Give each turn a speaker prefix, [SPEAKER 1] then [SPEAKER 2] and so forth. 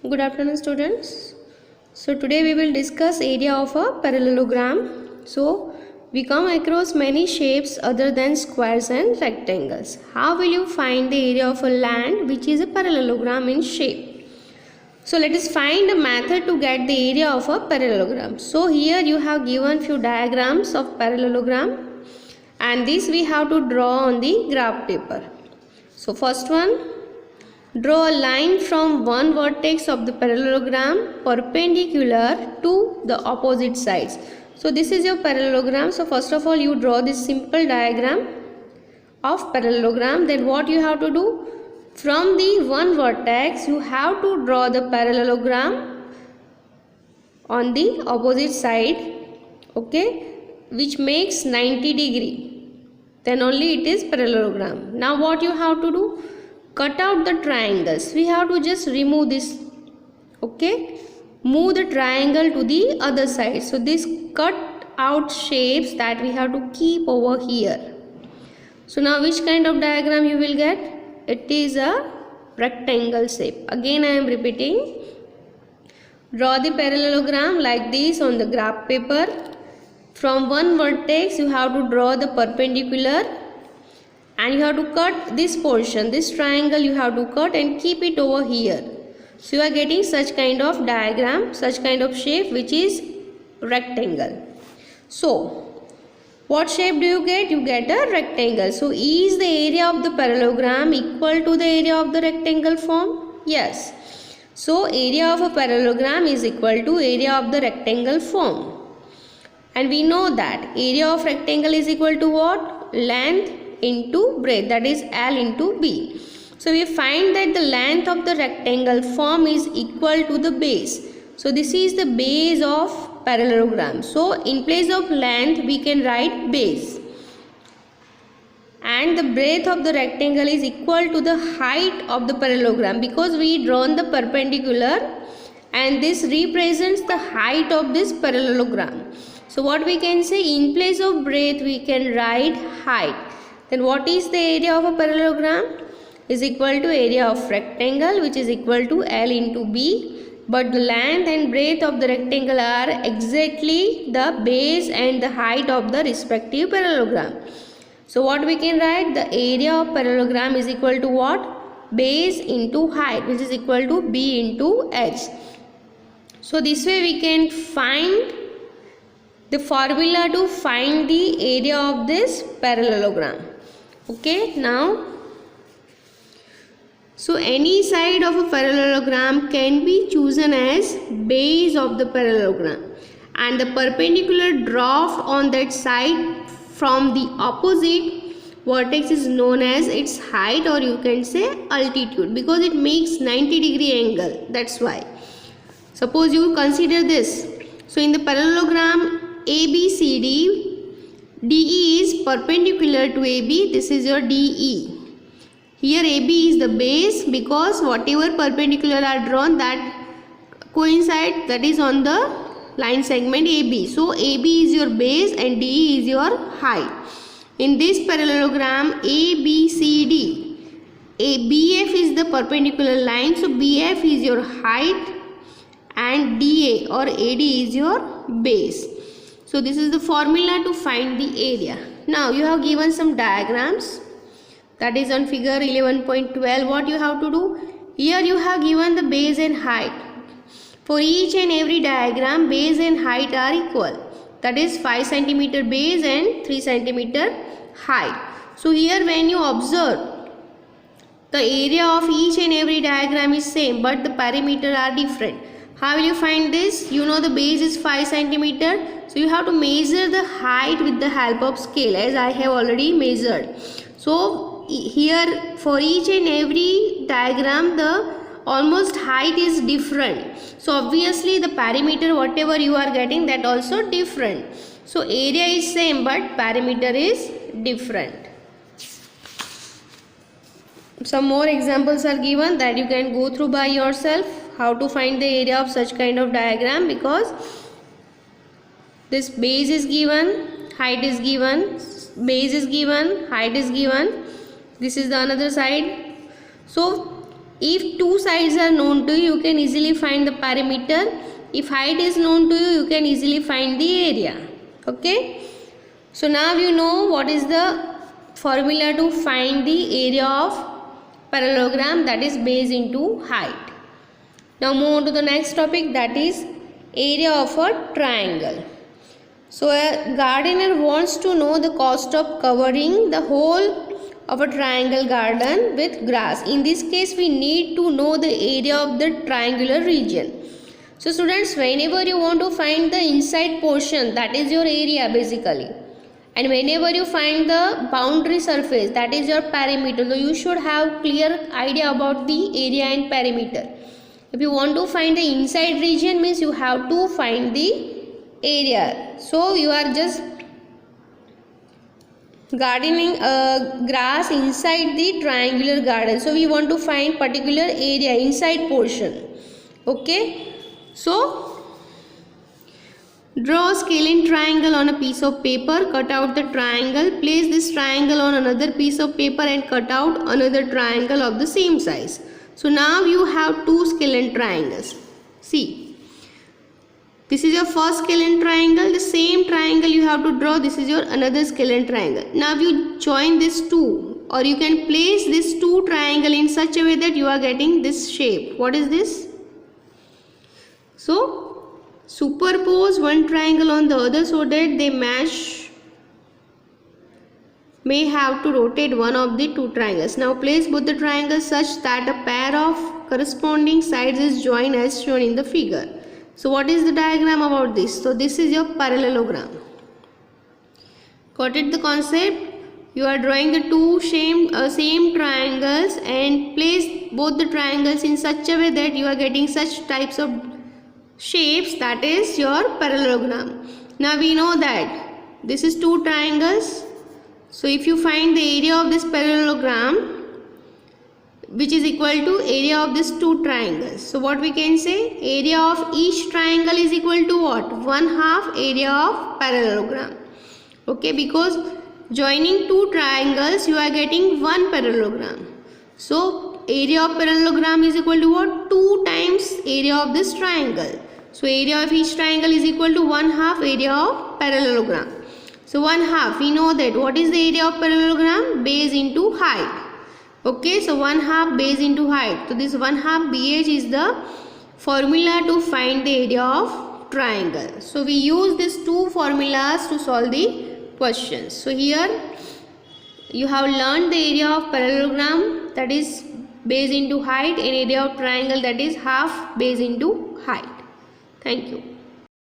[SPEAKER 1] Good afternoon, students. So today we will discuss area of a parallelogram. So we come across many shapes other than squares and rectangles. How will you find the area of a land which is a parallelogram in shape? So let us find a method to get the area of a parallelogram. So here you have given few diagrams of parallelogram, and this we have to draw on the graph paper. So first one, draw a line from one vertex of the parallelogram perpendicular to the opposite sides. So this is your parallelogram. So first of all you draw this simple diagram of parallelogram. Then what you have to do? From the one vertex you have to draw the parallelogram on the opposite side, okay, which makes 90 degree. Then only it is parallelogram. Now what you have to do? Cut out the triangles. We have to just remove this, okay, move the triangle to the other side. So this cut out shapes that we have to keep over here. So now which kind of diagram you will get? It is a rectangle shape. Again I am repeating. Draw the parallelogram like this on the graph paper. From one vertex you have to draw the perpendicular, and you have to cut this portion, this triangle you have to cut and keep it over here. So you are getting such kind of diagram, such kind of shape which is rectangle. So what shape do you get? You get a rectangle. So is the area of the parallelogram equal to the area of the rectangle form? Yes. So area of a parallelogram is equal to area of the rectangle form. And we know that area of rectangle is equal to what? Length into breadth, that is L into B. So we find that the length of the rectangle form is equal to the base. So this is the base of parallelogram. So in place of length we can write base. And the breadth of the rectangle is equal to the height of the parallelogram, because we drawn the perpendicular and this represents the height of this parallelogram. So what we can say, in place of breadth we can write height. Then what is the area of a parallelogram? Is equal to area of rectangle, which is equal to L into B. But the length and breadth of the rectangle are exactly the base and the height of the respective parallelogram. So what we can write? The area of parallelogram is equal to what? Base into height, which is equal to B into H. So this way we can find the formula to find the area of this parallelogram. Okay, now, so any side of a parallelogram can be chosen as base of the parallelogram, and the perpendicular dropped on that side from the opposite vertex is known as its height, or you can say altitude, because it makes 90 degree angle. That's why. Suppose you consider this. So in the parallelogram ABCD, DE is perpendicular to AB. This is your DE. Here AB is the base, because whatever perpendicular are drawn that coincide, that is on the line segment AB. So AB is your base and DE is your height. In this parallelogram ABCD, BF is the perpendicular line. So BF is your height and DA or AD is your base. So this is the formula to find the area. Now you have given some diagrams, that is on figure 11.12. What you have to do? Here you have given the base and height. For each and every diagram, base and height are equal. That is 5 cm base and 3 cm height. So here when you observe, the area of each and every diagram is same, but the perimeter are different. How will you find this? You know the base is 5 cm. So you have to measure the height with the help of scale, as I have already measured. So here for each and every diagram the almost height is different. So obviously the perimeter whatever you are getting, that also different. So area is same but perimeter is different. Some more examples are given that you can go through by yourself, how to find the area of such kind of diagram, because this base is given, height is given, base is given, height is given. This is the another side. So If two sides are known to you, you can easily find the perimeter. If height is known to you, you can easily find the area. Okay. So now you know what is the formula to find the area of parallelogram, that is base into height. Now move on to the next topic, that is area of a triangle. So a gardener wants to know the cost of covering the whole of a triangle garden with grass. In this case we need to know the area of the triangular region. So students, whenever you want to find the inside portion, that is your area basically, and whenever you find the boundary surface, that is your perimeter, so you should have clear idea about the area and perimeter. If you want to find the inside region, means you have to find the area. So you are just gardening grass inside the triangular garden, so we want to find particular area, inside portion. Okay, so draw a scalene triangle on a piece of paper, cut out the triangle, place this triangle on another piece of paper and cut out another triangle of the same size. So now you have two scalene triangles. See, this is your first scalene triangle, the same triangle you have to draw, this is your another scalene triangle. Now you join these two, or you can place these two triangle in such a way that you are getting this shape. What is this? So superpose one triangle on the other so that they match. May have to rotate one of the two triangles. Now place both the triangles such that a pair of corresponding sides is joined as shown in the figure. So what is the diagram about this? So this is your parallelogram. Got it the concept? You are drawing the two same triangles and place both the triangles in such a way that you are getting such types of shapes, that is your parallelogram. Now we know that this is two triangles. So if you find the area of this parallelogram, which is equal to area of these two triangles, so what we can say, area of each triangle is equal to what? 1/2 area of parallelogram. Okay, because joining two triangles you are getting one parallelogram. So area of parallelogram is equal to what? 2 times area of this triangle. So area of each triangle is equal to 1/2 area of parallelogram. So 1/2, we know that what is the area of parallelogram? Base into height. Okay, so 1/2 base into height. So this 1/2 BH is the formula to find the area of triangle. So we use these two formulas to solve the questions. So here you have learned the area of parallelogram, that is base into height, and area of triangle, that is half base into height. Thank you.